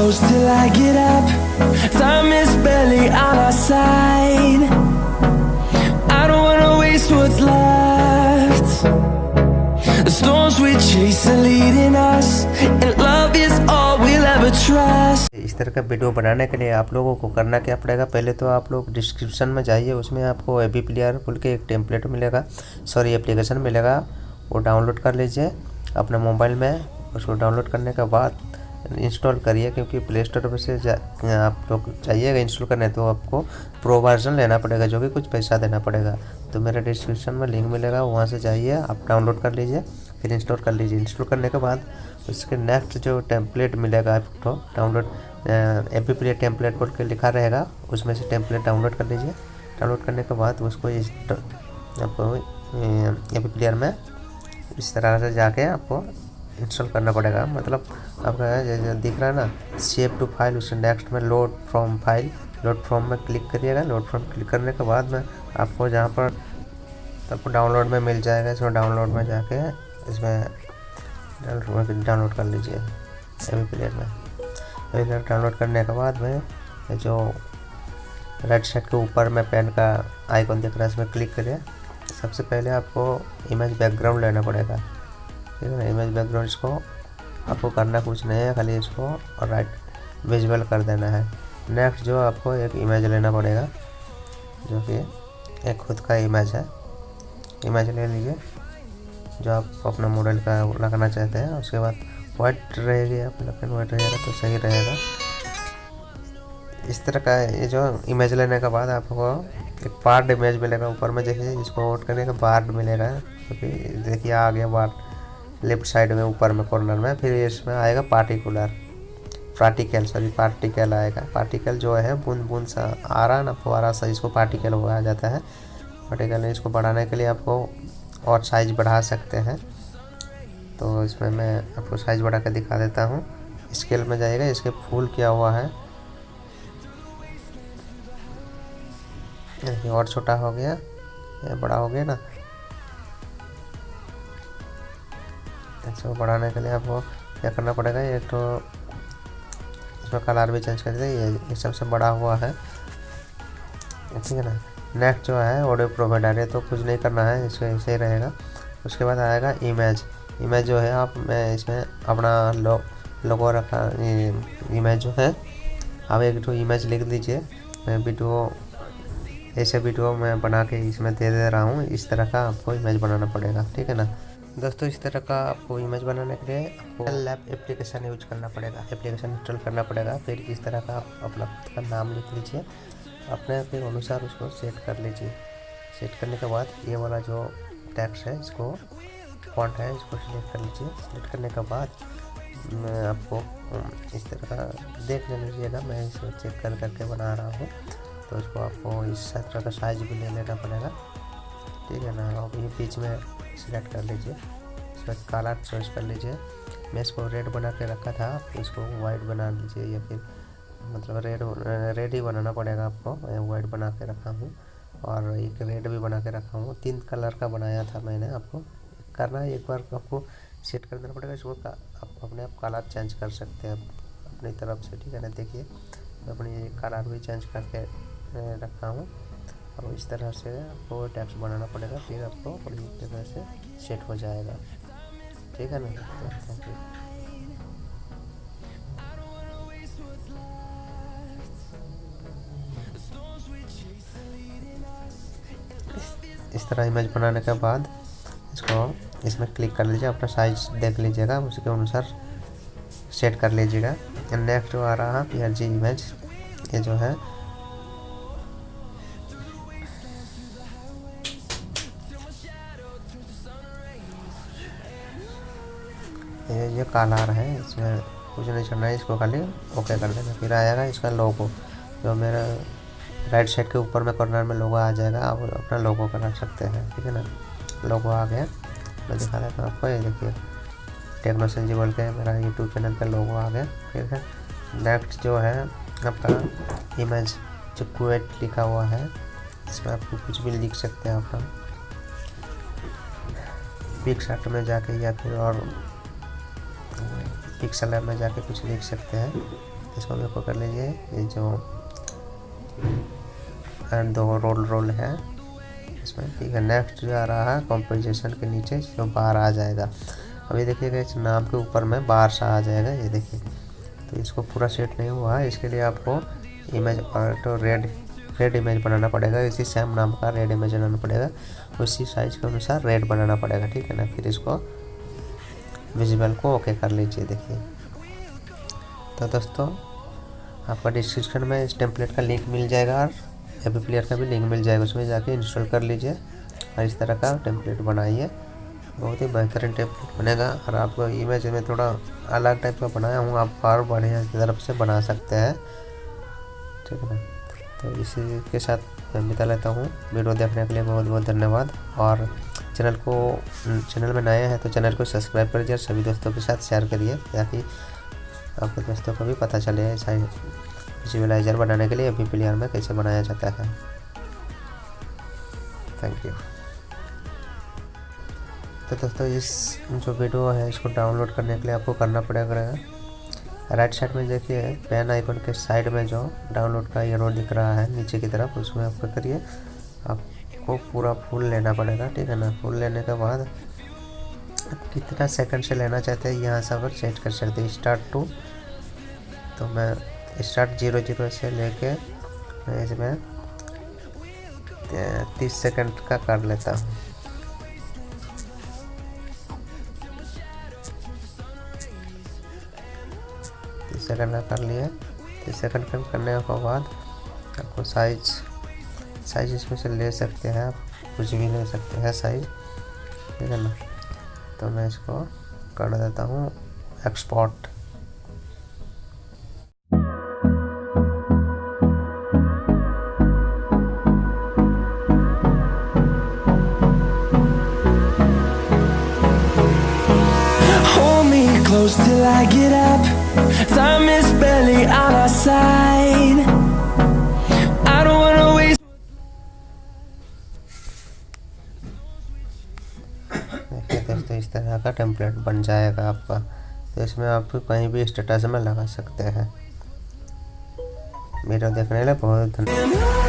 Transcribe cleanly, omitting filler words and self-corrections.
close till I get up. Time is barely on our side. I don't wanna waste what's left. The storms we chase are leading us, and love is all we'll ever trust. इस तरह का video बनाने के लिए आप लोगों को करना क्या पड़ेगा, पहले तो आप लोग डिस्क्रिप्शन में जाइए, उसमें आपको एवी प्लेयर बोल के एक टेम्पलेट मिलेगा, सॉरी एप्लीकेशन मिलेगा, वो डाउनलोड कर लीजिए अपने मोबाइल में। उसको डाउनलोड करने के बाद इंस्टॉल करिए, क्योंकि प्ले स्टोर पर से आप लोग चाहिएगा इंस्टॉल करने तो आपको प्रो वर्जन लेना पड़ेगा, जो कि कुछ पैसा देना पड़ेगा। तो मेरे डिस्क्रिप्शन में लिंक मिलेगा, वहाँ से जाइए, आप डाउनलोड कर लीजिए, फिर इंस्टॉल कर लीजिए। इंस्टॉल करने के बाद उसके नेक्स्ट जो टेम्पलेट मिलेगा आपको डाउनलोड, एवी प्लेयर टेम्पलेट बोल के लिखा रहेगा, उसमें से टेम्पलेट डाउनलोड कर लीजिए। डाउनलोड करने के बाद उसको आपको एवी प्लेयर में इस तरह से जाके आपको इंस्टॉल करना पड़ेगा। मतलब आपका जैसे दिख रहा है ना, सेव टू फाइल, उससे नेक्स्ट में load from file, load from में क्लिक करिएगा। लोड फ्रॉम क्लिक करने के बाद में आपको जहाँ पर आपको डाउनलोड में मिल जाएगा, इसमें डाउनलोड में जाके इसमें डाउनलोड कर लीजिए एवी प्लेयर में। एवी प्लेयर डाउनलोड करने के बाद में जो राइट साइड के ऊपर में पेन का आइकॉन दिख रहा है, इसमें क्लिक करिए। सबसे पहले आपको इमेज बैकग्राउंड लेना पड़ेगा, ठीक है ना। इमेज बैकग्राउंड इसको आपको करना कुछ नहीं है, खाली इसको राइट विजुअल कर देना है। नेक्स्ट जो आपको एक इमेज लेना पड़ेगा, जो कि एक खुद का इमेज है। इमेज ले लीजिए जो आप अपना मॉडल का लगाना चाहते हैं। उसके बाद वाइट रहेगी, आप लेकिन वाइट रहेगा तो सही रहेगा। इस तरह का ये जो इमेज लेने के बाद आपको एक पार्ट इमेज मिलेगा ऊपर में, देखिए इसको वोट करने का पार्ट मिलेगा, क्योंकि देखिए आ गया पार्ट लेफ्ट साइड में ऊपर में कॉर्नर में। फिर इसमें आएगा पार्टिकल आएगा। पार्टिकल जो है बूंद बूंद सा आ रहा है ना, फुहारा सा, इसको पार्टिकल हुआ जाता है। पार्टिकल इसको बढ़ाने के लिए आपको और साइज बढ़ा सकते हैं, तो इसमें मैं आपको साइज बढ़ा कर दिखा देता हूँ। स्केल में जाइएगा, इसके फुल किया हुआ है, ये और छोटा हो गया, ये बड़ा हो गया ना। इसको बढ़ाने के लिए आपको क्या करना पड़ेगा, एक तो इसमें कलर भी चेंज कर दीजिए, ये सबसे बड़ा हुआ है, ठीक है ना। नेक्स्ट जो है ऑडियो प्रोवाइडर है, तो कुछ नहीं करना है, इसको ऐसे ही रहेगा। उसके बाद आएगा इमेज जो है, आप मैं इसमें अपना लोगो रखा इमेज जो है, आप एक तो इमेज लिख दीजिए। मैं वीडियो ऐसे वीडियो मैं बना के इसमें दे रहा हूँ, इस तरह का आपको इमेज बनाना पड़ेगा, ठीक है ना दोस्तों। इस तरह का आपको इमेज बनाने के लिए आपको लैब एप्लीकेशन यूज करना पड़ेगा, एप्लीकेशन इंस्टॉल करना पड़ेगा। फिर इस तरह का आप अपना खुद का नाम लिख लीजिए, अपने के अनुसार उसको सेट कर लीजिए। सेट करने के बाद ये वाला जो टेक्स्ट है, इसको फॉन्ट है, इसको सिलेक्ट कर लीजिए। सिलेक्ट करने के बाद मैं आपको इस तरह का देख लीजिएगा, मैं इसे चेक करके बना रहा हूँ, तो इसको आपको इस तरह का साइज भी ले लेना पड़ेगा, ठीक है ना। और ये बीच में सिलेक्ट कर लीजिए, इसका कलर चॉइस कर लीजिए। मैं इसको रेड बना के रखा था, तो इसको वाइट बना लीजिए, या फिर मतलब रेड ही बनाना पड़ेगा आपको। मैं वाइट बना के रखा हूँ और एक रेड भी बना के रखा हूँ, 3 कलर का बनाया था मैंने। आपको करना है, एक बार आपको सेट कर देना पड़ेगा इसको। आप अपने आप कलर चेंज कर सकते हैं अपनी तरफ से, ठीक है ना। देखिए मैं अपनी कलर भी चेंज करके रखा हूँ, और इस तरह से आपको टेक्स्ट बनाना पड़ेगा, फिर आपको पूरी तरह से सेट हो जाएगा, ठीक है ना। Thank you. इस तरह इमेज बनाने के बाद इसको इसमें क्लिक कर लीजिए, अपना साइज देख लीजिएगा, उसके अनुसार सेट कर लीजिएगा। नेक्स्ट जो आ रहा है PNG इमेज, ये जो है ये कलर है, इसमें कुछ नहीं करना है, इसको खाली ओके कर देना। फिर आएगा इसका लोगो, जो मेरा राइट साइड के ऊपर में कॉर्नर में लोगो आ जाएगा, आप अपना लोगो कर सकते हैं, ठीक है ना। लोगो आ गया, मैं दिखा देता हूँ आपको, ये देखिए टेक्नोलॉजी बोल के मेरा यूट्यूब चैनल का लोगो आ गया, ठीक है। नेक्स्ट जो है आपका इमेज, जो क्वेट लिखा हुआ है, इसमें आपको कुछ भी लिख सकते हैं अपना पिक्सआर्ट में जाके, या फिर और पिक्सल में जाके कुछ लिख सकते हैं। इसको मेरे को कर लीजिए, ये जो एंड 2 रोल है इसमें, ठीक है। नेक्स्ट जो आ रहा है कंपोजिशन के नीचे जो बार आ जाएगा, अभी देखिएगा इस नाम के ऊपर में बार सा आ जाएगा, ये देखिए। तो इसको पूरा सेट नहीं हुआ है, इसके लिए आपको इमेज तो रेड इमेज बनाना पड़ेगा, इसी सेम नाम का रेड इमेज बनाना पड़ेगा, उसी साइज के अनुसार रेड बनाना पड़ेगा, ठीक है ना। फिर इसको विजिबल को ओके कर लीजिए, देखिए। तो दोस्तों आपका डिस्क्रिप्शन में इस टेम्पलेट का लिंक मिल जाएगा और एपी प्लेयर का भी लिंक मिल जाएगा, उसमें जाके इंस्टॉल कर लीजिए और इस तरह का टेम्पलेट बनाइए, बहुत ही बेहतरीन टेम्पलेट बनेगा। और आपको इमेज में थोड़ा अलग टाइप का बनाया हूँ, आप और बढ़िया की तरफ से बना सकते हैं, ठीक है ना। तो इसी के साथ मैं बिता लेता हूँ। वीडियो देखने के लिए बहुत बहुत धन्यवाद। और चैनल में नए हैं तो चैनल को सब्सक्राइब करिए और सभी दोस्तों के साथ शेयर करिए, ताकि आपके दोस्तों को भी पता चले ऐसा विजुअलाइजर बनाने के लिए एपी प्लेयर में कैसे बनाया जाता है। Thank you. तो दोस्तों इस जो वीडियो है इसको डाउनलोड करने के लिए आपको करना पड़ेगा, राइट साइड में देखिए पेन आइकन के साइड में जो डाउनलोड का एरो दिख रहा है नीचे की तरफ, उसमें आप क्या करिए, आपको पूरा फुल लेना पड़ेगा, ठीक है ना। फुल लेने के बाद आप कितना सेकंड से लेना चाहते हैं यहाँ सब सेट कर सकते हैं, स्टार्ट टू। तो मैं स्टार्ट 00 से लेके मैं इसमें 30 सेकंड का कर लेता हूँ। सेकंड का कर लिए। 30 सेकंड करने के बाद आपको साइज इसमें से ले सकते हैं, आप कुछ भी ले सकते हैं साइज, ठीक है ना। तो मैं इसको कर देता हूँ export. Close till I get up. Time is barely on our side. I don't wanna waste. देखिए दोस्तों इस तरह का टेम्पलेट बन जाएगा आपका। तो इसमें आप कहीं भी स्टेटस में लगा सकते हैं। वीडियो देखने के लिए बहुत धन्यवाद।